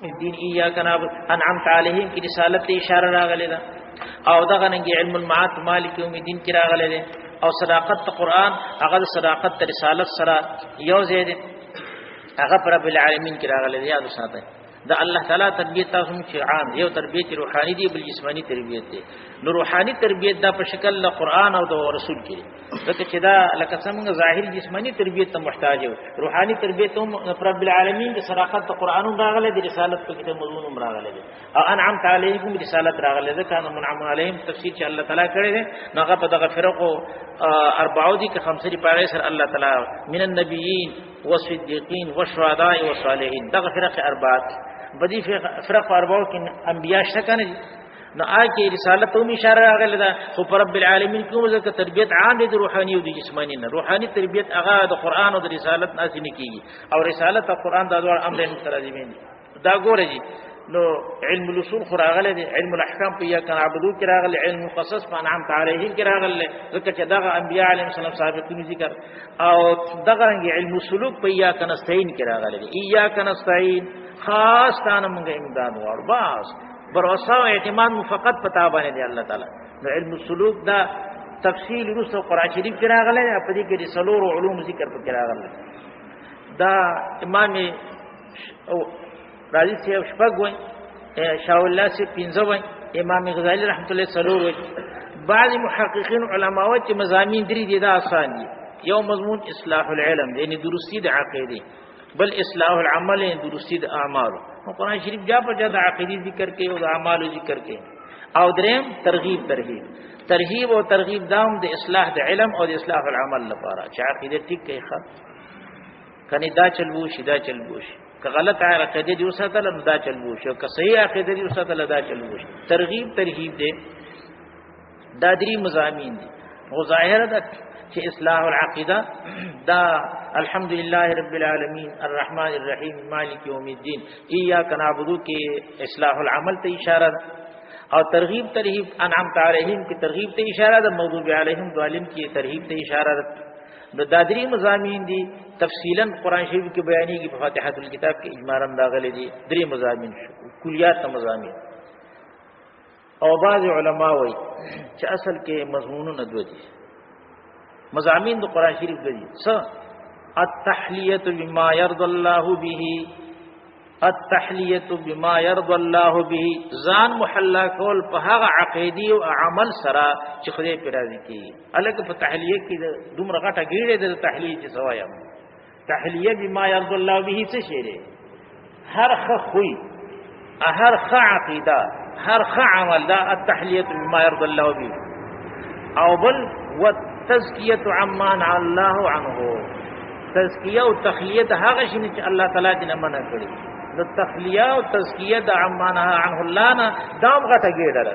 دین ایاک نعبد انعمت علیہم کی رسالت ته اشاره راغلی ده او دغه ننګ علم المعاد مالک یوم الدین کی راغلی ده او صداقت قرآن هغه صداقت رسالت سره یو ځای ده هغه پر رب العالمین کی راغلی ده یاد وساتئ دا الله تعالی تربیت تاسو چې عام یو تربیت روحانی دی بل جسمانی تربیت دی نو روحانی تربیت دا په شکل د قرآن او د رسول کې ځکه چې دا لکه څنګه ظاهر جسمانی تربیت ته محتاج یو روحانی تربیت هم رب العالمین د صداقت قرآن راغله د رسالت په کې مضمون راغله او انعمت علیهم رسالت راغله ده کانه منعم علیهم تفسیر چې الله تعالی کړی دی هغه په دغه فرقو اربعو دي که خمسه دی پاره سره الله تعالی من النبیین والصدیقین والشهداء والصالحین دغه فرق اربعه بدی فرق اربعو کې انبیاء شته کنه نو آکه رسالت هم اشاره راغله ده خو پر رب العالمین کوم ځکه تربیت عام دي روحاني او د جسمانی نه روحاني تربیت هغه د قران او د رسالت نه سینې کیږي او رسالت او قران د دوه امر مترادفین دا ګوره جی نو علم الاصول خو راغله دي علم الاحکام په یا کنه عبدو کې راغله علم القصص په انعام علیهم کې راغله ځکه چې دغه انبیاء علیهم السلام سابقین ذکر او دغه علم السلوک په یا کنه استعین کې راغله دي یا کنه استعین خاص تانه موږ امداد وړ باس بروسه او اعتماد فقط پتا باندې دی الله تعالی نو علم السلوک دا تفصیل رسو قرآن شریف کې راغله په دې کې د سلور علوم ذکر پکې راغله دا امام او راضی سے شپږ وای شاو الله سے 15 وای امام غزالی رحمت الله سلور وای بعض محققین علما وای چې مضامین درې دي دا آسان دي یو مضمون اصلاح العلم یعنی درستی د عقیده بل اصلاح العمل درستی د اعمال قرآن شریف جا پر جا د عقیدی ذکر کې او د اعمال ذکر کې او دریم ترغیب او ترغیب دام د اصلاح د علم او د اصلاح العمل لپاره چې عقیده ټیک کې ښه کني دا چلبو شي دا چلبو شي که غلط عقیده دی وساتل دا چلبو شي که صحیح عقیده دی وساتل دا چلبو شي ترغیب دې دا درې مضامین دي او ظاهر ده چې اصلاح العقیده دا الحمدلله رب العالمین الرحمن الرحیم مالک یوم الدین ایاک نعبد کې اصلاح العمل ته اشاره او ترغیب انعمت علیهم کې ترغیب ته اشاره ده مغضوب علیهم ظالم کې ترغیب ته اشاره ده نو دادری مضامین دي تفصیلا قرآن شریف کې بیانېږي په فاتحه الکتاب کې اجمالاً راغلي دي درې مضامین کلیات مضامین او بعض علما وایي چې اصل کې مضمونونه دوه دي مضامین د قرآن شریف دي التحلیه بما يرضى الله به التحلیه بما يرضى الله به ځان محلا کول په هغه عقیدی او عمل سره چې خدای پر راضي کی الکه په تحلیه کې دومره غټه ګیړه د تحلیه چې سوایا تحلیه بما يرضى الله به څه شی دی هر خوې هر عقیده هر عمل دا التحلیه بما يرضى الله به او بل والتزکیه عما نهى الله عنه تزکیه او تخلیه د هغه شی چې الله تعالی دې منع کړی نو تخلیه او تزکیه د عما نهى عنه الله نه دام غټه ګیډره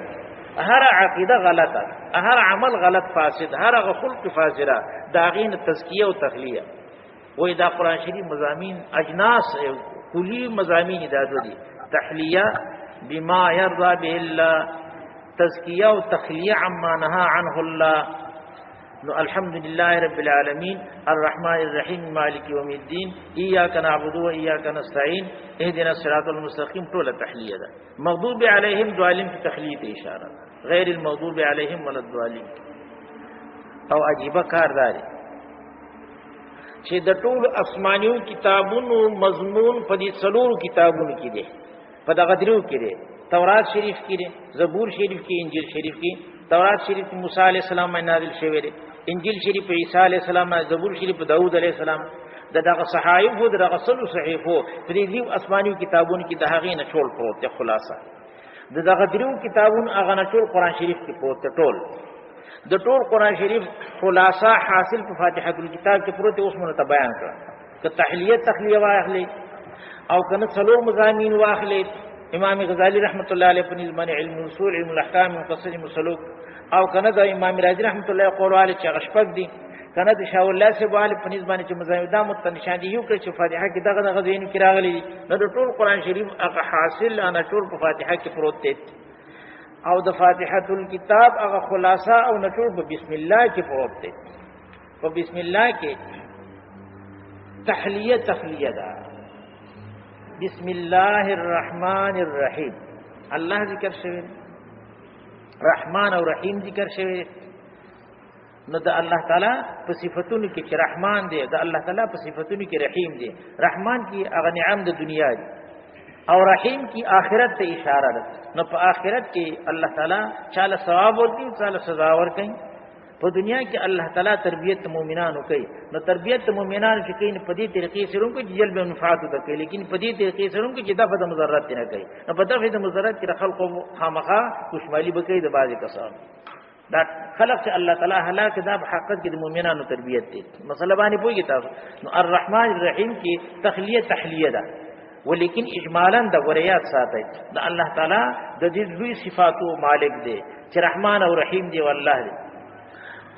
هر عقیده غلطه هر عمل غلط فاسد هر خلق فاسده داغین تزکیه او تخلیه وې دا قرآن شریف مضامین اجناس کلی مضامین دادو دي تحلیه بما يرضى به الله تزکیه او تخلیه عما نهى عنه الله نو الحمدلله رب العالمین الرحمن الرحیم مالک یوم الدین ایاک نعبد و ایاک نستعین اهدنا الصراط المستقیم ټول تحلیه ده مغضوب علیهم ظالم کی تحلیه اشاره غیر المغضوب علیهم ولا الضالین او عجیب کاردار چې د ټول اسمانیو کتابونو مضمون په دې څلورو کتابونو کې دي په دغه درو کې دي تورات شریف کې دي زبور شریف کې انجیل شریف کې تورات شریف موسی علیہ السلام باندې نازل شوی دی انجیل شریف عیسی علیہ السلام زبور شریف داوود علیہ السلام دغه صحائف او دغه صحیفو په دې آسماني کتابونو کې د هغې نه ټول پروت دی خلاصه دغه درو کتابونو هغه نه ټول قرآن شریف کې پروت ټول د ټول قرآن شریف خلاصه حاصل په فاتحه الکتاب کې پروت اوس مونږ ته بیان کړه که تخلیه واخلي او کنه څلور مضامین واخلي امام غزالی رحمت الله علیه په نظم علم الاصول علم الاحکام مفصل مسلوک او کنه د امام رازی رحمت الله قوله چې غشپک دي کنه د شاو الله سے والي په نظم چې مزاحم دامت نشان دي یو کړ چې فاتحه کې دغه غزوین کې راغلي نو ټول قرآن شریف هغه حاصل انا ټول په فاتحه کې پروت دی او د فاتحه الکتاب هغه خلاصه او نټول په بسم الله کې پروت دی په بسم الله کې تحلیه ده بسم الله الرحمن الرحیم الله ذکر شوی، رحمان او رحیم ذکر شوی. نو د الله تعالی په صفاتونو کې چې رحمان دی، د الله تعالی په صفاتونو کې رحیم دی. رحمان کې هغه نعم د دنیا دی او رحیم کې آخرت ته اشاره ده. نو په آخرت کې الله تعالی چاله ثواب ورکړي، چاله سزا ورکړي. په دنیا کې الله تعالی تربیت مومنانو کوي. نو تربیت مومنانو چې کوي په دې طریقې سره کوي چې جلب منفعت کوي، لیکن په دې طریقې سره کوي چې دفع د مضرات نه کوي. نو په دفع د مضرات کې خلقو خامخا خوشحالي وکړي د بعضی کسانو. دا خلق چې الله تعالی هلاک دا په حقیقت کې د مؤمنانو تربیت دي. مسله باندې پوهیږي تاسو. نو الرحمن الرحیم کې تخلیه تحلیه ده، ولیکن اجمالا د وريات ساتي. دا الله تعالی د دې لوی صفاتو مالک دی چې رحمان او رحیم دی والله دی.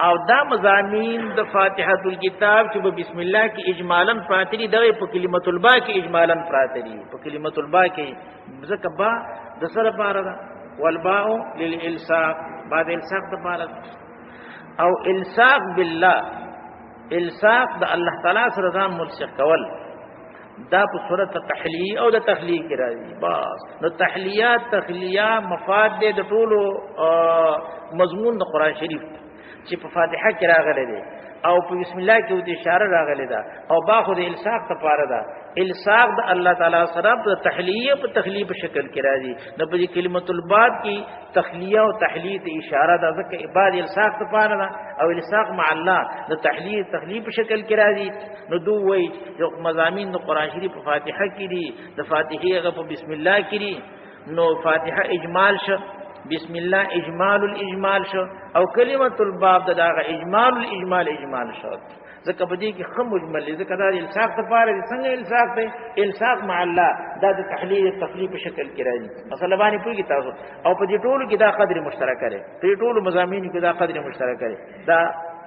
او دا مضامین د فاتحه الکتاب چې بسم الله کې اجمالا پراتري دغه په کلمۃ البا کې اجمالا پراتري. په کلمۃ البا کې ځکه با د سره بار ده، والباء للالصاق، بعد الصاق د بار او الصاق بالله، الصاق د الله تعالی سره ځان ملصق کول. دا په صورت تحلیه او د تخلیه کې راځي. بس نو تحلیات تخلیه مفاد د ټولو مضمون د قران شریف چې په فاتحه کې راغلي دي او په بسم الله کې د اشاره راغلي ده او با خو د الصاق ته پاره ده. الصاق د الله تعالی سره په تحلیه په تخلیه په شکل کې راځي. نو په کلمۃ الباب کې تخلیه او تحلیه ته اشاره ده، ځکه عباد الصاق ته پاره ده او الصاق مع الله د تحلیه تخلیه په شکل کې راځي. نو دوی وایي یو مضامین د قران شریف په فاتحه کې دي، د فاتحه هغه په بسم الله کې دي. نو فاتحه اجمال شه، بسم الله اجمال الاجمال شو، او کلمۃ الباب دغه اجمال الاجمال اجمال شو. ځکه په دې کې خم مجمل ځکه دا الصاق ته پاره څنګه الصاق ته الصاق مع الله دا د تحلیل تخلیل په شکل کې راځي. مثلا باندې پوهیږي تاسو. او په دې ټولو کې دا قدر مشترک لري، په دې ټولو مضامین کې دا قدر مشترک لري. دا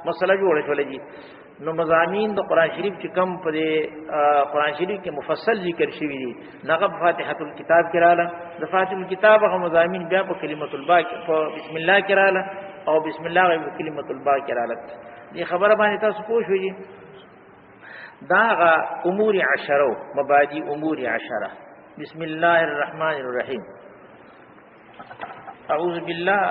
مسله جوړه شولې دي. نو مضامین د قران شریف چې کم په قران شریف کې مفصل ذکر شوی دي، هغه فاتحه الکتاب کې رااله. د فاتحه الکتاب هغه مضامین بیا په کلمۃ البا په بسم الله کې رااله او بسم الله په کلمۃ البا کې رااله. دې خبره باندې تاسو پوه شئ. دا هغه امور 10 مبادی امور 10. بسم الله الرحمن الرحیم. اعوذ بالله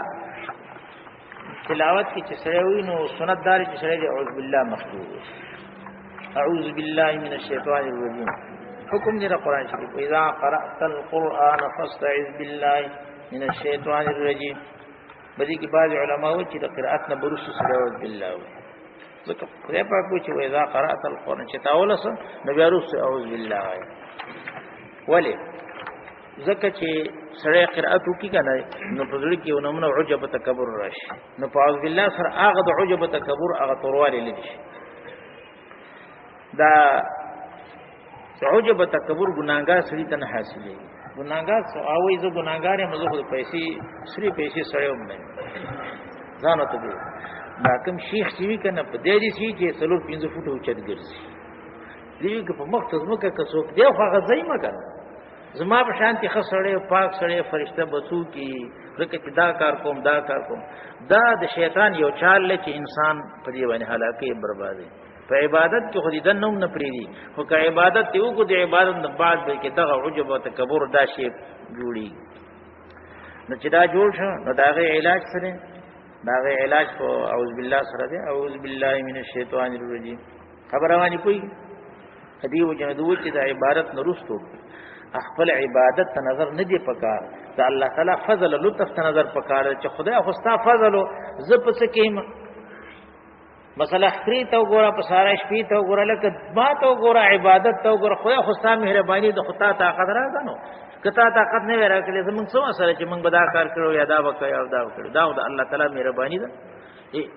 تلاوت کی چسروی نو سنت دار چسروی اعوذ بالله مخلوق. اعوذ بالله من الشیطان الرجیم. حکم دی قرآن شریف اذا قرأت القرآن فاستعذ بالله من الشیطان الرجیم. بدی کی بعض علماء چې د قرأت نه برس سره اعوذ بالله ځکه خدای پاک وایي چې اذا قرأت القرآن چې تاولس نو بیا رس اعوذ بالله ولی ځکه چې سره قرأت وکي کنه نو په ځل کې ونمنه عجب تکبر راشي. نو په اعوذ بالله سره هغه د عجب تکبر هغه تورواله لدی شي. دا عجب تکبر ګناګار سړي ته نه حاصلې. ګناګار او وایي زه ګناګار یم، زه خو پیسې سړي پیسې سره یم نه ځان ته دی. دا کوم شیخ چې کنه په دې دي چې 3-5 فوټه اوچت ګرځي دی که په مختص مکه کڅوک دی خو هغه ځای مګر زما په شانتي خسړې پاک سړې فرشته بسو کی ځکه چې دا کار کوم دا کار کوم. دا د شیطان یو چال لې چې انسان په دې باندې هلاکه بربادي. په عبادت کې خو دې دنوم نه پریدي، خو که عبادت ته وګو د عبادت نه بعد به کې دغه عجب او تکبر دا شی جوړي. نو چې دا جوړ شو نو داغه علاج سره داغه علاج په اعوذ بالله سره دی. اعوذ بالله من الشیطان الرجیم. خبره باندې کوئی هدي وجنه چې د عبادت نه رستو خپل عبادت ته نظر نه دی پکار، دا الله تعالی فضل لطف ته نظر پکار چې خدای خو ستا فضل ز پس کېم. مثلا خري ته وګوره، په سارا شپې ته وګوره، لکه ما ته وګوره، عبادت ته وګوره. خدای خو ستا مهرباني د خدای طاقت راغنو. کته طاقت نه راکړي زمونږ څو سره چې موږ به دا کار کړو یا دا وکړو یا دا وکړو. دا د الله تعالی مهرباني ده.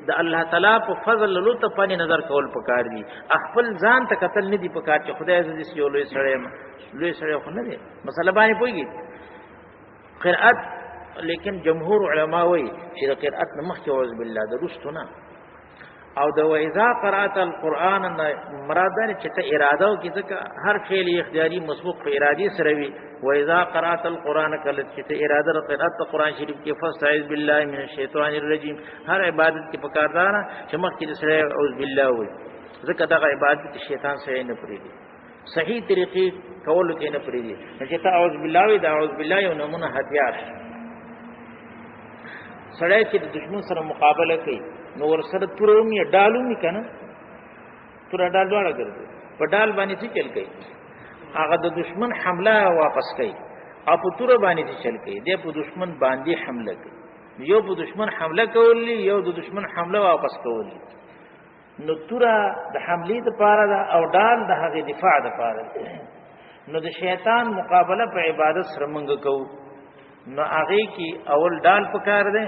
د الله تعالی په فضل لطف باندې نظر کول پکار دي. خپل ځان ته قتل نه دي پکار چې خدای عزیز یو لوی سره لوی سره خو نه دي. مثلا باندې پويږي قرأت، لیکن جمهور علما وایي چې د قرأت نه مخکې اعوذ بالله درستونه او د واذا قرأت القرآن مراد ده چې ته اراده او کې ځکه هر فعل اختیاري مسبوق په ارادي سره وي. واذا قرأت القرآن کله چې ته اراده قرأت قرآن شریف کې فاستعذ بالله من الشیطان الرجیم. هر عبادت کې پکاردار چې مخکې سره اعوذ بالله وي، ځکه دا عبادت شیطان سره نه پریږي. صحیح طریقې کول کې نه پریږي چې ته اعوذ بالله وی دا اعوذ بالله یو نمونه هتیار سړی چې د دشمن سره مقابله کوي نو ور سره تورم یا ډالو می کنه تور ډال دواړه ګرځي په ډال باندې څه چل کوي هغه د دشمن حمله واپس کوي او په تور باندې څه چل کوي د په دشمن باندې حمله کوي یو په دشمن حمله کولی یو د دشمن حمله واپس کولی نو تورا د حملې د پاره دا او ډال د هغه دفاع د پاره نو د شیطان مقابله په عبادت سره مونږ کوو نو هغه کې اول ډال پکار دی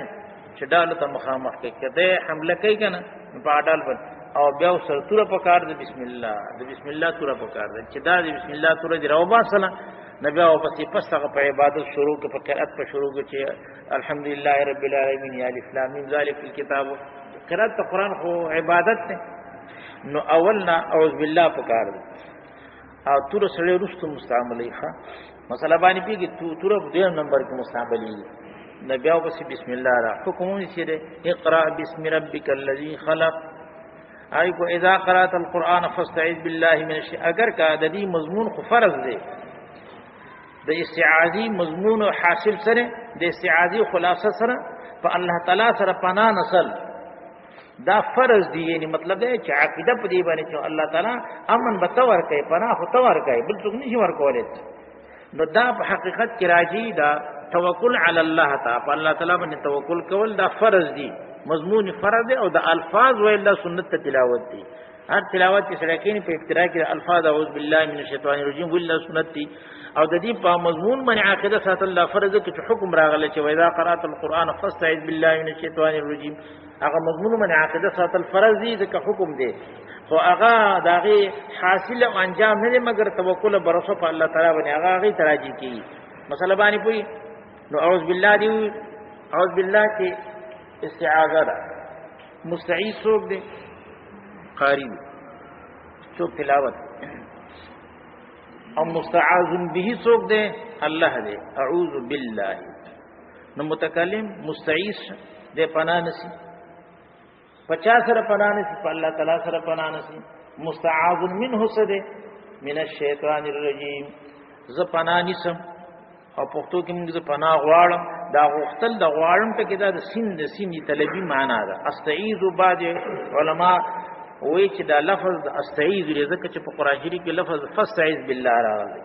چې ډال ته مخامخ کې کده حمله کوي کنه په ډال باندې او بیا سره تور پکار دی بسم الله د بسم الله تور پکار دی چې دا د بسم الله تور دی راو باسه نبی او پسې پس هغه په عبادت شروع کې په قرأت په شروع کې چې الحمدلله رب العالمین یا الف لام میم ذالک الکتاب قرأت قرآن خو عبادت ده نو اولنا اعوذ بالله پکار دی او تور سره رستو مستعملی ښه مسله باندې پیږي تور په دیم نمبر کې مستعملی نبی او پسې بسم الله را حکم یې ده اقرا بسم ربک الذی خلق ای کو اذا قرات القرآن فاستعذ بالله من الشیطان اگر کا د دې مضمون خو فرض دی د استعاذی مضمون او حاصل سره د استعاذی خلاصه سره په الله تعالی سره پناه نسل دا فرض دی یعنی مطلب دی چې عقیده په دې باندې چې الله تعالی امن به تور کوي پناه خو تور کوي بل څوک نشي ورکولای نو دا په حقیقت کې راځي دا توکل علی الله تعالی په الله تعالی باندې توکل کول دا فرض دی مضمون فرض دی او د الفاظ ویل سنت تلاوت دی هر تلاوت چې سره کېنی په ابتدا کې الفاظ اعوذ بالله من الشیطان الرجیم ویل سنت دی او د دې په مضمون باندې عقیده ساتل الله فرض کې حکم راغلی چې واذا قرات القرآن فاستعذ بالله من الشیطان الرجیم هغه مضمون باندې عقیده ساتل فرض دی ځکه حکم دی خو هغه داغه حاصل او انجام نه مگر توکل برسو په الله تعالی باندې هغه تراجی کی مسله باندې پوي نو اعوذ بالله دی اعوذ بالله کې استعاذہ ده مستعیذ څوک دی قاری څوک تلاوت او مستعاذ به څوک دی الله دی اعوذ بالله نو متکلم مستعیذ دې پناه نسی 50 سره پناه نسی په الله تعالی سره پناه نسی مستعاذ منه سده من الشیطان الرجیم ز پناه نسم او پښتو کې موږ پناه غواړم دا غختل د غواړم ته کې دا د سین طلبي معنا ده استعیذ بعد علما وایي چې دا لفظ د استعیذ ځکه چې په قرآن شریف کې لفظ فاستعذ بالله راغلی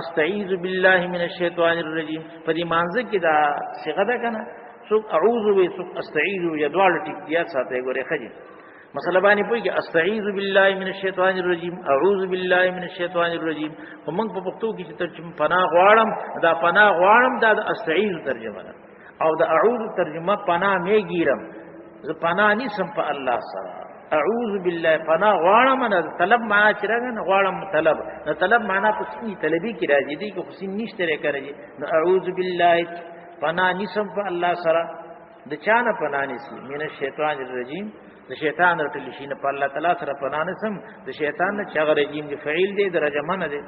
استعیذ بالله من الشیطان الرجیم په دې مانځ کې دا صيغه ده کنه څوک اعوذ و څوک استعیذ یا دواړه ټکیات ساتي ګوره خجي مسله باندې پوهیږي استعیذ بالله من الشیطان الرجیم اعوذ بالله من الشیطان الرجیم همغه په پښتو کې چې ترجمه پناه غواړم دا پناه غواړم دا د استعیذ ترجمه ده او د اعوذ ترجمه پناه میګیرم زه پناه نسم په الله سره اعوذ بالله پناه غواړم نه طلب معنا چې راغنه غواړم طلب معنا په سینې طلبي کې راځي دي که حسین نشته راکړي نو اعوذ بالله پناه نسم په الله سره د چانه پناه نسی من الشیطان الرجیم د شیطان رټل شي نه په الله تعالی سره پناه نسم د شیطان نه چغه رجیم دی فعیل دی درجه من دی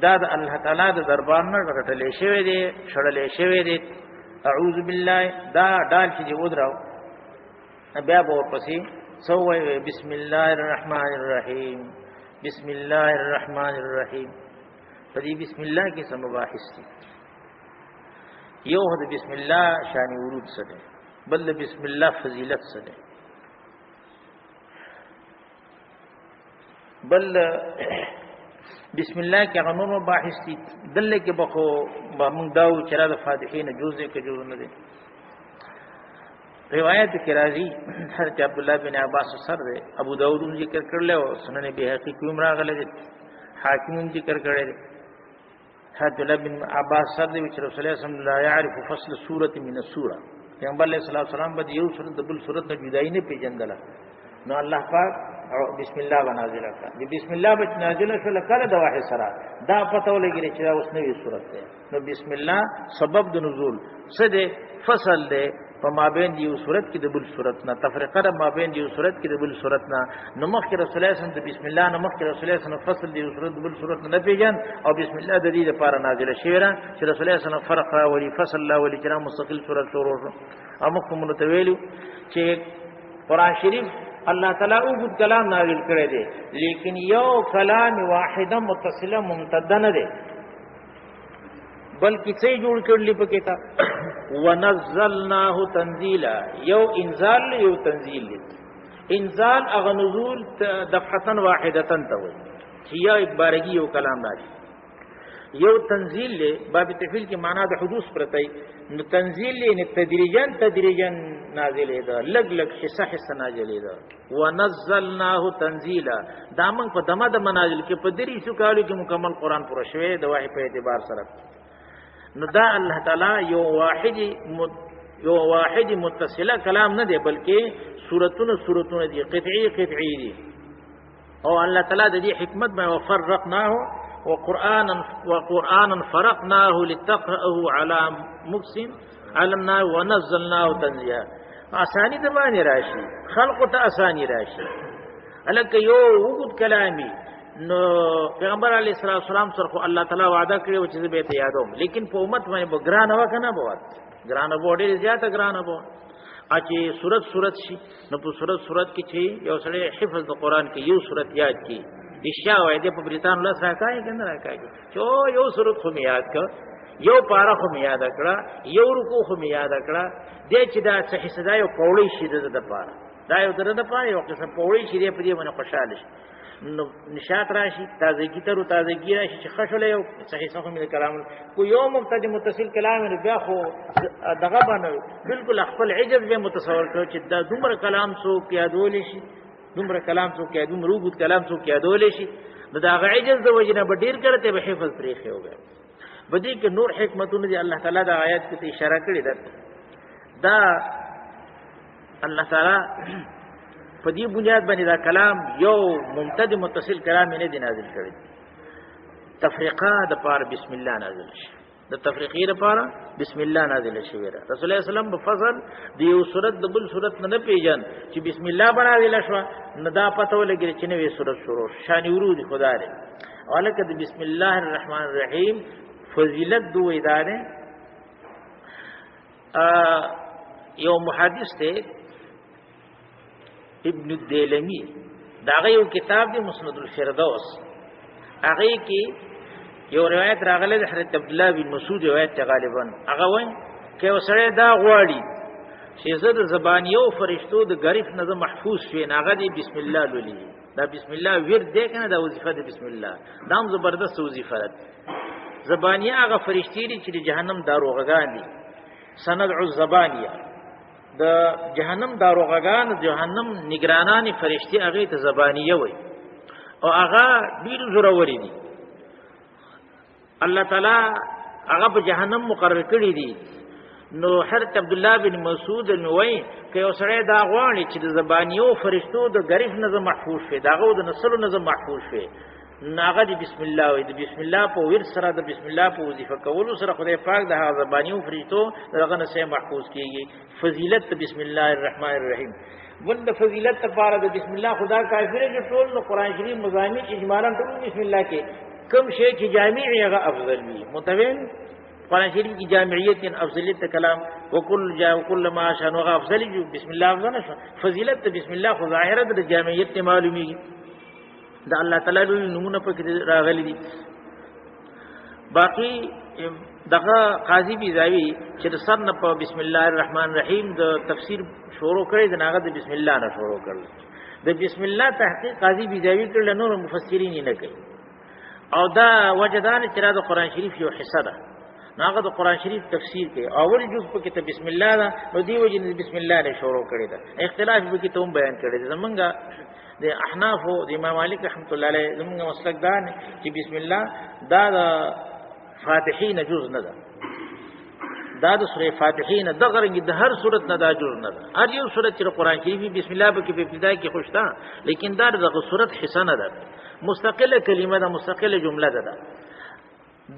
دا د الله تعالی د دربار نه رټل شوی دی شړل شوی دی اعوذ بالله دا دال چې ودراو بیا به ورپسې سوې بسم الله الرحمن الرحیم بسم الله الرحمن الرحیم په دې بسم الله کې سم مباحث دي یو د بسم الله شان ورود سره بل بسم الله فضیلت سره بل بسم الله کې غنور مباحث دي دله کې بخو موږ داو چې را د فاتحین جزء کې جوړ نه دي روایت کې راځي حضرت عبد الله بن عباس سره ابو داود ذکر کړل او سنن بیهقی کوم راغله حاکم ذکر کړل حضرت الله بن عباس سره چې رسول الله صلی الله علیه وسلم لا يعرف فصل سوره من السوره پیغمبر علیه الصلاه والسلام به یو سوره د بل سوره نه جدای نه پیژندل نو الله پاک بسم الله نازل کړه د بسم الله بچ نازل شو لکه د واحد سره دا پته ولګی چې دا اوس نوې سوره ده نو بسم الله سبب د نزول څه ده فصل ده په مابین دی یو صورت کې د بل صورت نه تفریقه د مابین دی یو صورت کې د بل صورت نه نو مخکې رسول الله صلی الله علیه وسلم بسم الله نو مخکې رسول الله صلی الله علیه وسلم فصل دی یو صورت د بل صورت نه پیژن او بسم الله د دې لپاره نازله شوی را چې رسول الله صلی الله علیه وسلم فرق ولی فصل الله ولی جنا مستقل صورت شروع او مخکې مونږ ته ویلو چې قرآن شریف الله تعالی اوږد کلام نازل کړی دی لیکن یو کلام واحده متصله ممتده نه دی بلکې څه جوړ کړلی پکې تا ونزلناه تنزيلا یو انزال یو تنزيل انزال اغه نزول دفعه واحده ته وي چې یا بارګي یو کلام راځي یو تنزيل له باب تفعیل کی معنا د حدوث پرته نو تنزيل له تدریجا نازل ده لګ لګ حصہ حصہ نازل ده ونزلناه تنزيلا دا موږ په دمه د منازل کې په دری شو کالو کې مکمل قران پر شوي د واحد په اعتبار سره نو دا الله تعالی یو واحد متصله کلام نه دی بلکې سورتونه دي قطعی دي او الله تعالی د دې حکمت به وفرقناه وقرآنا فرقناه لتقرأه على مكس علمناه ونزلناه تنزيلا آسانی د باندې راشي خلق ته آسانی راشي الکه یو وګد کلامي نو پیغمبر علیه الصلاه والسلام سره الله تعالی وعده کړی و چې به ته یادوم لیکن په امت باندې ګران وکنه بوات ګران بوډه زیاته ګران بو اچي صورت شي نو په صورت کې چې یو سره حفظ د قران کې یو صورت یاد کی اشیا وای دې په بریتان الله سره کوي کنه راکاږي چې یو صورت خو یاد کړ یو پارا خو یاد کړه یو رکوع خو یاد کړه دې چې دا صحیح صدا یو پوړی شي د پاره دا یو د پاره یو قسم پوړی شي دې په دې باندې خوشاله شي نو نشاط راشي تازگی راشي چې خشل یو صحیح صحیح من کلام کو یو مبتدی متصل کلام بیا خو دغه باندې بالکل خپل عجز به متصور کړ چې دا دومره کلام سو یادول شي دومره کلام سو کې دومره وګد کلام سو کې یادول شي نو دا عجز د وجنه به ډیر کرتے به حفظ پریخه ہوگا بدی کې نور حکمتونه دي الله تعالی دا آیات کې اشاره کړی دا الله تعالی په دې بنیاد باندې دا کلام یو ممتد متصل کلام نه دی نازل کړی تفریقه د پاره بسم الله نازل شي د تفریقې لپاره بسم الله نازل شي رسول الله صلی الله علیه وسلم په فضل د یو سورت د بل سورت نه پیژن چې بسم الله باندې لښوا نه دا پته ولګی چې نوې سورت شروع شان ورود خدای له ولکه د بسم الله الرحمن الرحیم فضیلت دوه اداره یو محدث ته ابن الدیلمی داغه یو کتاب دی مسند الفردوس هغه کې یو روایت راغله د حضرت عبد الله بن مسعود روایت غالبا هغه وای چې وسره دا غواړي چې زه د زبانیو فرشتو د غریف نه محفوظ شې هغه دی بسم الله لولي دا بسم الله ورد دی کنه دا وظیفه دی بسم الله دا هم زبردست وظیفه ده زبانیه هغه فرشتي دي چې د جهنم داروغان دي سندع الزبانیه د جهنم داروغان جهنم نگرانان فرشتي هغه ته زبانیه وای او هغه ډیر زوروري دي الله تعالی هغه په جهنم مقرر کړی دي نو حضرت عبد الله بن مسعود نوای که یو سره دا غواړي چې د زبانیو فرشتو د غریف نظم محفوظ شي داغه د نسل نظم محفوظ شي ناغه د بسم الله وي د بسم الله په ور سره د بسم الله په وظیفه کولو سره خدای پاک د زبانیو فرشتو دغه نسه محفوظ کیږي فضیلت بسم الله الرحمن الرحیم ول فضیلت لپاره د بسم الله خدا کافر جو ټول نو قران شریف مضامین اجمالا ټول بسم الله کې کم شی چې جامع هغه افضل وي متوین قران شریف کی جامعیت افضلیت کلام وکل ما شان هغه افضل بسم الله افضل فضیلت بسم الله خو ظاهره د جامعیت معلومی دا الله تعالی نمونه پکې راغلي دي باقی دغه قاضی بیزاوی چې سر نه په بسم الله الرحمن الرحیم د تفسیر شروع کړي د ناغه د بسم الله نه شروع کړل د بسم الله تحقیق قاضی بیزاوی کړل نور مفسرین نه کوي او دا وجدان چې د قران شریف یو حصہ ده ناغه د قران شریف تفسیر کوي اول جز په کې ته بسم الله ده نو دی وجه بسم الله نه شروع کړي ده اختلاف به کې ته بیان کړي زمونږه د احناف او د امام مالک رحمت الله علیه زمونږ مسلک ده چې بسم الله دا فاتحین جز نه ده دا د سوره فاتحین د غرنګ د هر سورت نه دا جز نه ده هر یو سورت چې قران شریف بسم الله په کې په ابتدا کې خوشتا لیکن دا د سورت حصہ نه ده مستقله کلمه ده مستقله جمله ده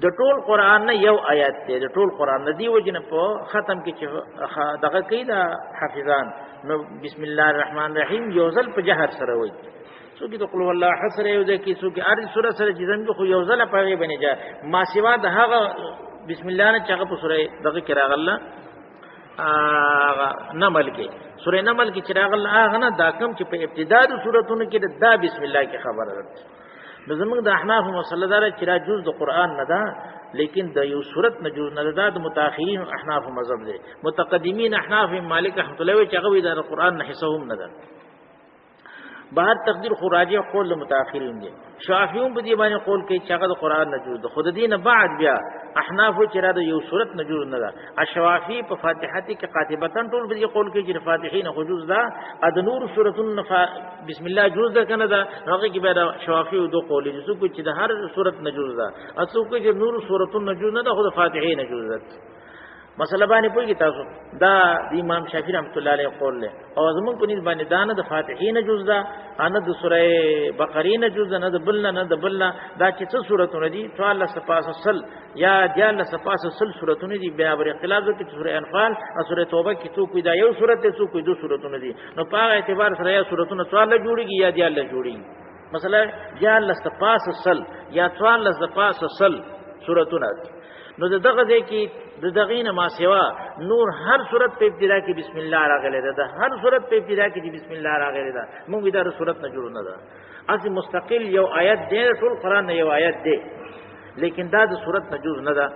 د ټول قران نه یو آیات ده د ټول قران نه دی وجنه په ختم کې چې دغه کې دا حافظان نو بسم الله الرحمن الرحیم یو ځل په جهر سره وایي څوک د قل والله حسره یو ځکه څوک اری سوره سره چې زموږ خو یو ځل په غي بنې جا ما سیوا د هغه بسم الله نه چې هغه په سوره دغه کې راغله نمل کې سورې نمل کې چې راغله هغه نه دا کوم چې په ابتدا د سوراتونو کې دا بسم الله کې خبره ده. نو زموږ د احناف مسله دار چې را جز د قران نه ده لیکن د یو صورت نه جز نه ده. د متأخرین احناف مذهب دي. متقدمین احناف مالک رحمۃ اللہ چې هغه د قران نه حصهم نه ده. بهر تقدیر خراجی قول متأخرین دي. شافعیون په دې باندې قول کوي چې هغه د قران نه جز ده. خود دینه بعد بیا احناف چې را د یو صورت نه جز نه ده. اشوافی په فاتحه کې قاطبتن ټول په دې قول کوي چې فاتحین خو جز ده. د نور سورتون بسم الله جز ده کنه ده. هغه کې بیا د شوافی دوه قول دي چې د هر صورت نه جز ده. اڅو کې چې نور سورتون نه جز نه ده. خو د فاتحه نه جز ده. مسله باندې پوهیږي تاسو دا د امام شافعي رحمۃ اللہ علیہ قول له او زمون په نسبت باندې دا نه د فاتحین جز ده ان د سوره بقره نه جز نه د بلنا نه د بلنا دا چې څه سورته دي 14 سپاسل یا 14 سپاسل سورته دي بیا بر اختلاف کې سوره انفال او سوره توبه کې څو کوئی دا یو سورته څو کوئی دو سورته دي. نو په اعتبار سره یا سورته 14 جوړيږي یا 14 جوړيږي. مثلا 14 سپاسل یا 14 سپاسل سورته نو دغه ځای کې دغه نه ما سوا نور هر صورت په ابتدا کې بسم الله راغلی ده. هر صورت په ابتدا کې بسم الله راغلی ده. موږ دا صورت نه جوړ نه ده. اصل مستقل یو آیت دی ټول قران یو آیت دی لیکن دا د صورت نه جوړ نه ده.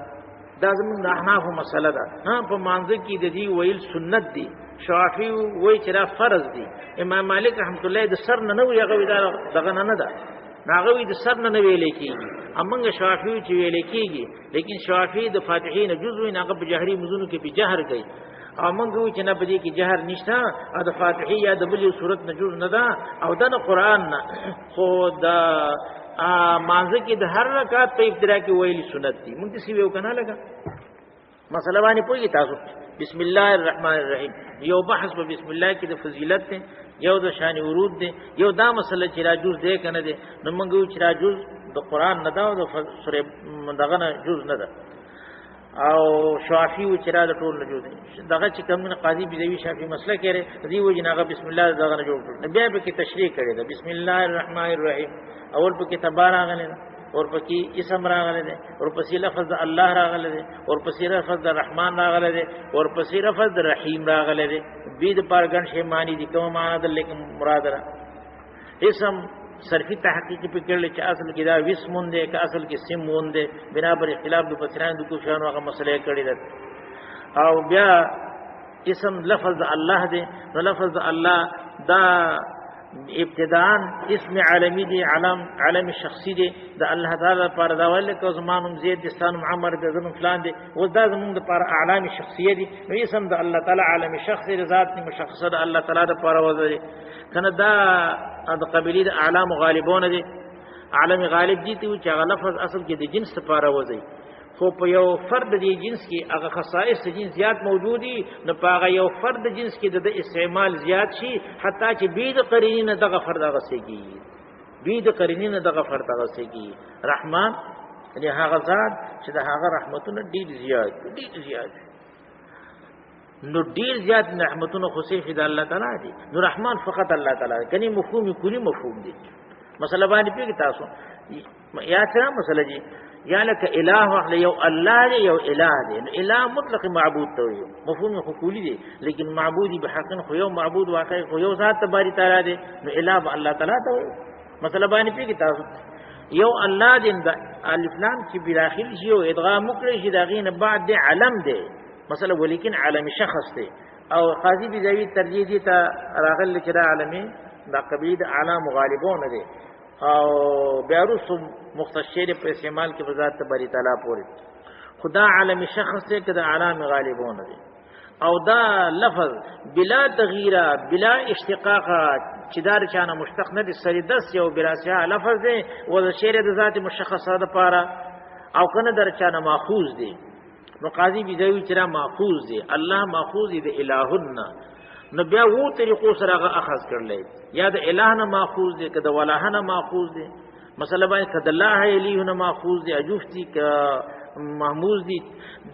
دا زموږ د احناف مسله ده. ها په مانځ کې د دې ویل سنت دي. شافعي وایي چې دا فرض دي. امام مالک رحمت الله د سر نه وی هغه دغه نه ده. ناغوی د سر نه ویل کېږي. امنګ شافعي چې ویل کېږي لیکن شافعي د فاتحین جزء نه په جهري مزونو کې په جهر کوي. امنګ وی چې نه په دې کې جهر نشته. د فاتحه یا د بلې صورت نه جز نه ده او د قرآن نه خو د مانځ کې د هر رکعت په ابتدا کې ویل سنت دي. مونږ څه ویو کنه لګا مسله باندې پوهیږي تاسو. بسم الله الرحمن الرحیم یو بحث په بسم الله کې د فضیلت ته یو د شان ورود دی. یو دا مسله چې راجوز دی کنه دی. نو موږ یو چې راجوز د قران نه دا او د سوره دغه نه جوز نه ده. او شافعي و چې را د ټول نه جوز دی. دغه چې کوم قاضي بيزوي شافعي مسله کوي دی و جناغه بسم الله دغه نه جوړ کړ. بیا به کې تشریح کړي ده بسم الله الرحمن الرحیم اول په کې تبارک غنه اور پکې اسم راغله ده اور پسې لفظ الله راغله ده اور پسې لفظ رحمان راغله ده اور پسې لفظ رحیم راغله ده. بيد پر ګن شی معنی دي کوم معنا ده لیکن مراد را اسم صرفی تحقیق په کړل چې اصل کې دا وسمون ده که اصل کې سمون ده بنا پر اختلاف د پسران د کو شان هغه مسله کړی ده. او بیا اسم لفظ الله ده نو لفظ الله دا ابتداء اسم عالمی دی علم شخصی دی د الله تعالی پر دا ول کو زمانم زید دستان عمر د زمون فلان دی و دا زمون د پر اعلام شخصیه دی. نو اسم د الله تعالی عالم شخصی ذات نه مشخصه د الله تعالی د پر وزري کنه دا د قبیله د اعلام غالبون دی. عالم غالب دي ته چې هغه لفظ اصل کې د جنس لپاره وځي خو په یو فرد دی جنس کې هغه خصائص د جنس زیات موجودي. نو په هغه یو فرد جنس کې د استعمال زیات شي حتی چې بيد قرینه دغه فرد هغه سيږي. بيد قرینه دغه فرد هغه سيږي. رحمان یعنی هغه ذات چې د هغه رحمتونه ډیر زیات نو ډیر زیات رحمتونه خو صرف د الله تعالی دي. نو رحمان فقط الله تعالی کني مفهوم کلی مفهوم دي. مسله باندې پیږي تاسو یا څنګه مسله دي یا لك اله واخله یو الله دی یو اله دی. نو اله مطلق معبود ته وي مفهوم حقوقي دی لیکن معبودی به حق خو یو معبود واقع خو یو ذات تبارک تعالی دی. نو اله الله تعالی ته وي. مسله باندې پیږي تاسو یو الله دی د الف لام چې بداخل شي او ادغام وکړي شي دغه نه بعد دی علم دی مثلا ولیکن عالم شخص دی. او قاضي بيزوي ترجیح دي ته راغل چې دا عالمي دا قبيله اعلام غالبون دي او بیاروس مختصر په استعمال کې بذات تبارک تعالی پورې خدا عالم شخص ته کده عالم غالبون دي. او دا لفظ بلا تغییر بلا اشتقاق چې دار چانه مشتق نه دي سری دس یو براسه لفظ دی و د شعر د ذات مشخصه ده پاره او کنه در چانه ماخوذ دي. نو قاضي بيزوي چې را ماخوذ دي الله ماخوذ دي الہن. نو بیا وو طریقو سره هغه اخذ کړل یا د الہ نه ماخوذ دي کده ولاه نه ماخوذ دي. مثلا باندې کده الله الیه نه ماخوذ دي اجوفتی ک محمود دي.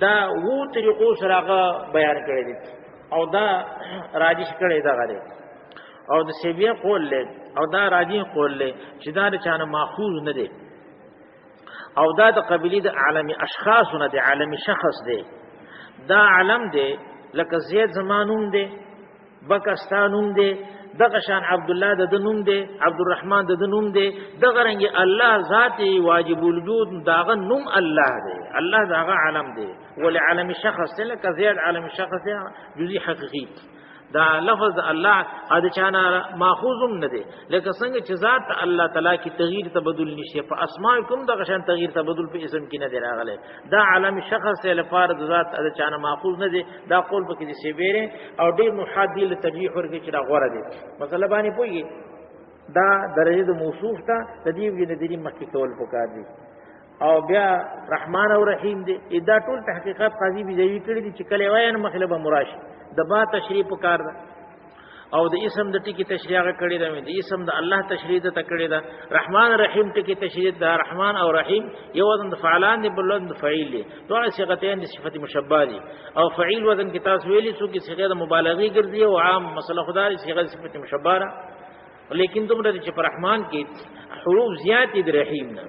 دا وو طریقو سره هغه بیان کړی دي او دا راجش کړی دا غره او د سیبیه قول له او دا راجی قول له چې دا چانه ماخوذ نه دي او دا د قبیله د عالمي اشخاص نه دي عالمي شخص دي. دا علم دي لکه زید زمانوم دی بکستانوم دی دغه شان عبد الله د نوم دی عبدالرحمن د نوم دی دغه رنګ الله ذات واجب الوجود داغه نوم الله دی الله داغه عالم دی ول عالم شخص لکه زید عالم شخص جزئی حقیقی دا لفظ الله اده چانا ماخوذم نه دی لکه څنګه چې ذات الله تعالی کی تغییر تبدل نشي په اسماء کوم دغه شان تغییر تبدل په اسم کې نه دی راغلی دا عالم شخص له لپاره د ذات اده چانا ماخوذ نه دی دا قول په کې دي سیبره او ډیر محادیل ترجیح ورکړي چې دا غوړه دی مثلا باندې پوي دا درجه د موصوف ته د دې وینې د دې مخکې کول پکار دي او بیا رحمان او رحیم دی دا ټول تحقیقات قاضي بيځوي کړی دي چې کله وایي مخلبه مراشي د با تشریح پکار ده او د اسم د ټکی تشریح کړی ده د اسم د الله تشریح د تکړی ده رحمان رحیم ټکی تشریح ده رحمان او رحیم یو وزن د فعلان دی بل وزن د فعیل دی ټول صيغتين د صفت مشبہ دي او فعیل وزن کې تاسو ویلي څو کې صيغه د مبالغه ګرځي او عام مسله خدای صيغه د صفت مشبہ را لیکن دومره چې پر رحمان کې حروف زیات دي رحیم نه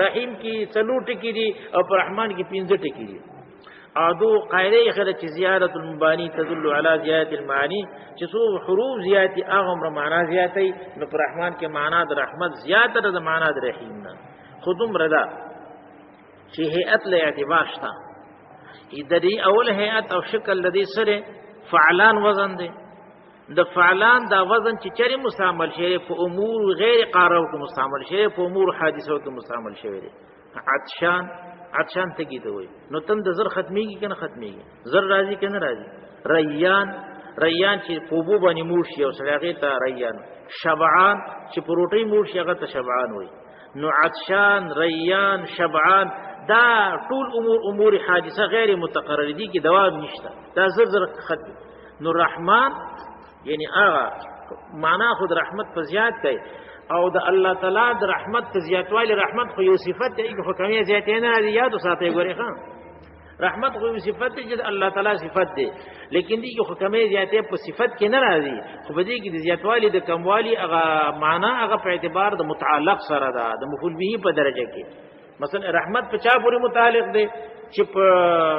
رحیم کې څلور ټکی دي او پر رحمان کې 15 ټکی دي ادو قاعده خله چې زیادت المبانی تدل علی زیادت المعانی چې څو حروف زیاتی هغه معنا زیاتی نو پر رحمان کې معنا د رحمت زیاته د معنا د رحیم نه خودم رضا چې هيئت له اعتبار شته ادری اول هيئت او شکل لدی سره فعلان وزن دی د فعلان دا وزن چې چری مستعمل شي په امور غیر قارو کې مستعمل شي په امور حادثو کې مستعمل شي عطشان تگی ته وای نو تم د زر ختمیږي کنه ختمیږي زر راضی کنه راضی ریان چې پوبو باندې مور شي او سړی ته ریان شبعان چې پروټي مور شي هغه ته شبعان وای نو عطشان ریان شبعان دا ټول امور حادثه غیر متقرره دي کې دوام نشته دا زر ختم نو رحمان یعنی هغه معنا خود رحمت په زیات کوي او د الله تعالی د رحمت ته زیاتوالی رحمت خو یو صفت دی خو کمی زیاتې نه دی یاد وساتئ ګورئ ښا رحمت خو یو صفت دی چې الله تعالی صفت دی لیکن دی خو کمی زیاتې په صفت کې نه راځي خو په دې کې د زیاتوالی د کموالی هغه معنا هغه په اعتبار د متعلق سره ده د مفعول به په درجه کې مثلا رحمت په چا پورې متعلق دی چې په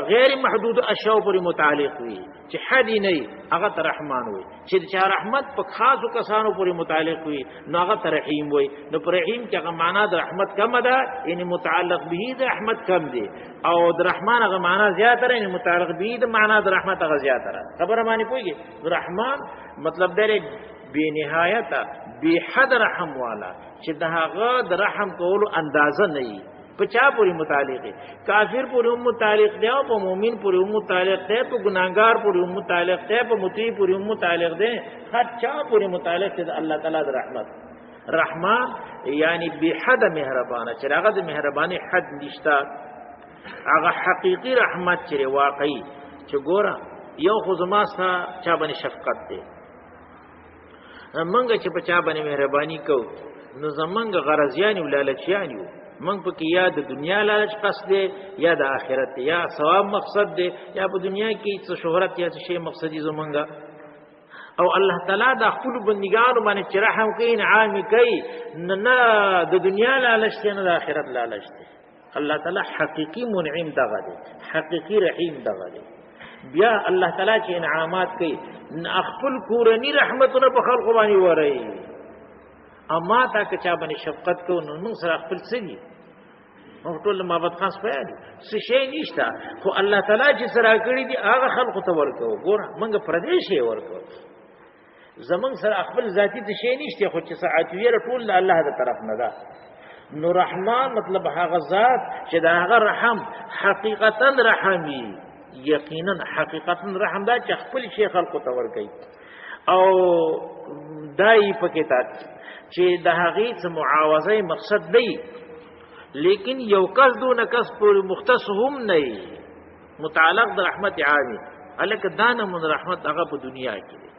غیر محدود اشیاء پورې متعلق وي چې حد نه هغه ته رحمان وي چې چې رحمت په خاصو کسانو پورې متعلق وي نو هغه ته رحیم وي نو پر رحیم کې هغه معنا د رحمت کم ده یعنی متعلق به د رحمت کم دی او د رحمان هغه معنا زیاته یعنی متعلق به د معنا د رحمت هغه زیاته خبره معنی پوهیږي رحمان مطلب دی بے نهایت بے حد رحم والا چې دغه د رحم کولو اندازه نه پچا پوری متعلق ہے کافر پوری متعلق دے او مومن پوری متعلق دے تو گناہگار پوری متعلق دے په مطیع پوری متعلق دے ہر چا پوری متعلق دے اللہ تعالی دی رحمت رحمان یعنی بحد مهربانه چې هغه د مهرباني حد نشتا هغه حقيقي رحمت چې واقعي چې ګوره یو خو زما سره چا باندې شفقت دی منګه چې په چا باندې مهرباني کو نو زمنګ غرضیان ولالچیان یو من په کې یا د دنیا لالچ قصد دی یا د آخرت دی یا ثواب مقصد دی یا په دنیا کې څه شهرت یا څه شی مقصدی زمونږه او الله تعالی د خپل بندګانو باندې چې رحم کوي انعام کوي نه د دنیا لالچ دی نه د آخرت لالچ دی الله تعالی حقيقي منعم دغه دی حقيقي رحیم دغه دی بیا الله تعالی چې انعامات کوي خپل کورنی رحمتونه په خلق باندې وره اما تا که چا باندې شفقت کو نو موږ سره خپل سړي نو ټول محبت خاص پیدا څه شي نشته خو الله تعالی چې سره کړی دی هغه خلق ته ورکو ګوره موږ پردیش یې ورکو زمون سره خپل ذاتی څه شي نشته خو چې ساعتویه ټول الله د طرف نه ده نو رحمان مطلب هغه ذات چې دا هغه رحم حقیقتا رحمي یقینا حقیقتا رحم دا چې خپل شي خلق ته ورکي او دای پکې تا چې د هغې څه معاوضه مقصد دی لیکن یو کس دون کس پورې مختص هم نه متعلق د رحمت عامه الک دانه من رحمت هغه په دنیا کې دی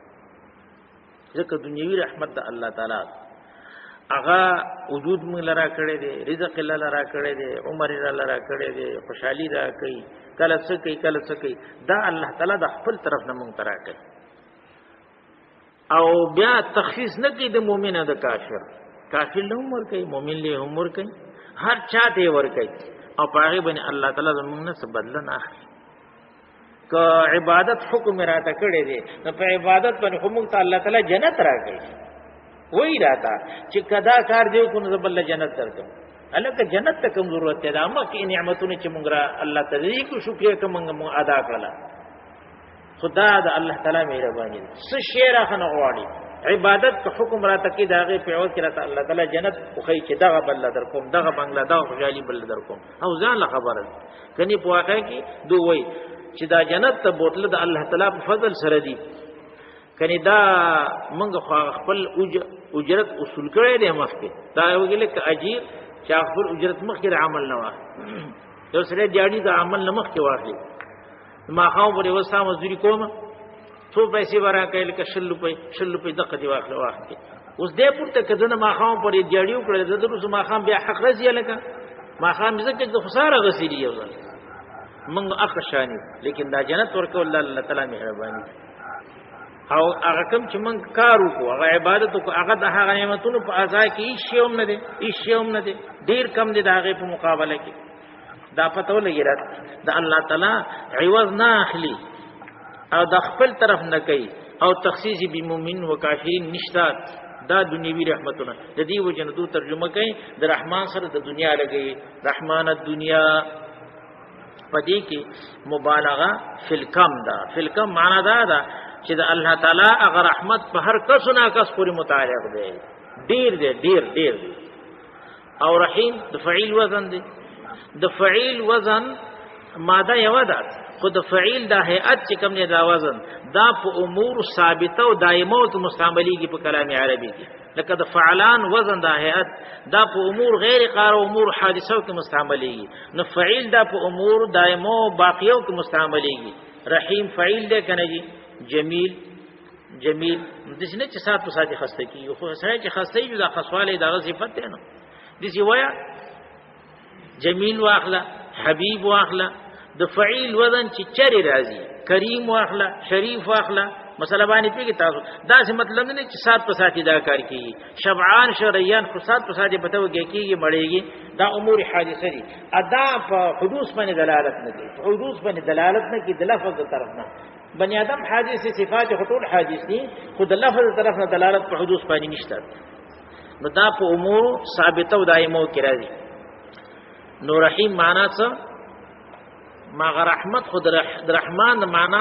ځکه دنیوي رحمت د الله تعالی هغه وجود موږ لرا کړی دی رزق لرا کړی دی عمر لرا کړی دی خوشحالي را کوي کله څه کوي دا الله تعالی د خپل طرف نه موږ ترا کوي او بیا تخصیص نه کوي د مؤمن او د کافر له عمر کوي مؤمن له عمر کوي هر چا ته ور کوي او پاره باندې الله تعالی زموږ نه څه بدل نه اخلي که عبادت حکم راته کړی دی نو په عبادت باندې هم ته الله تعالی جنت راکړي وای راته چې کدا کار دیو کو نو بل جنت درکم الکه جنت ته کوم ضرورت دی دا مکه نعمتونه چې مونږ را الله تعالی کو شکر کوم مونږ ادا کړل خدا د الله تعالی مهرباني څه شی راخنه غواړي عبادت که حکم را تکي داغه په اوت کې راته الله تعالی جنت خو چې دغه بل در کوم دغه بنگلا دغه خوشالي بل در کوم او ځان له خبره کني په واقع کې دوی وای چې دا جنت ته بوتله د الله تعالی په فضل سره دی کني دا موږ خپل اجرت اصول کړی دی مخکې دا وګړي ک اجیر چې خپل اجرت مخکې عمل نه واه یو سره جاړي د عمل نه مخکې واخلي ما خاو پرې وسه مزدوري کوم څو پیسې ورا کېل ک 100 روپۍ دغه دی واخله واخلي اوس دې پورته کدونه ما خاو پرې جاړیو کړل د دروس ما خام بیا حق رضی لکه ما خام ځکه د خساره غسیری یو ځل منګ اخشانی لیکن دا جنت ورکول الله تعالی مهرباني او هغه کوم چې من کار وکړو هغه عبادت وکړو هغه د هغه نعمتونو په ازا کې هیڅ نه دي هیڅ نه دي ډیر کم دي د هغه په مقابله کې دا پته ولګی راځي د الله تعالی عوض نه اخلي او د خپل طرف نه کوي او تخصیص بمؤمن و کافرین نشتا دا دنیوي رحمتونه د دې وجه نه ترجمه کوي د رحمان سره د دنیا لګي رحمان الدنیا پدې کې مبالغه فلکم دا فلکم معنا دا دا چې د الله تعالی هغه رحمت په هر کس نه کس پورې متعلق دی ډیر دی ډیر او رحیم د فعیل وزن دی د فعیل وزن ماده یو ده خود فعیل دا هيئت چې کوم نه دا وزن دا په امور ثابته او دایمه او مستعمليږي په کلام عربي کې لکه د فعلان وزن دا هيئت دا په امور غیر قار او امور حادثه کې مستعمليږي نو فعیل دا په امور دایمه او باقیو کې مستعمليږي رحیم فعیل دی کنه جی جمیل د څه نه چې سات په ساتي خسته کی خو سره چې خسته یو دا خصواله دا صفت ده نو د سی ویا جمیل واخلا حبیب واخلا د فعیل وزن چې چری راځي کریم واخلا شریف واخلا مثلا باندې پیږي تاسو دا څه مطلب نه چې سات په ساتي دا کار کوي شبعان شریان خو سات په ساتي پته وږي کیږي مړېږي دا امور حادثه دي ادا په حدوث باندې دلالت نه کوي حدوث باندې دلالت نه کوي د لفظ طرف نه بني آدم حادث صفات خطول حادث دي خود لفظ طرف نه دلالت په حدوث باندې نشته نو دا په امور ثابته او دایمه کې راځي نو رحیم معنا څه ما رحمت خود رحمان معنا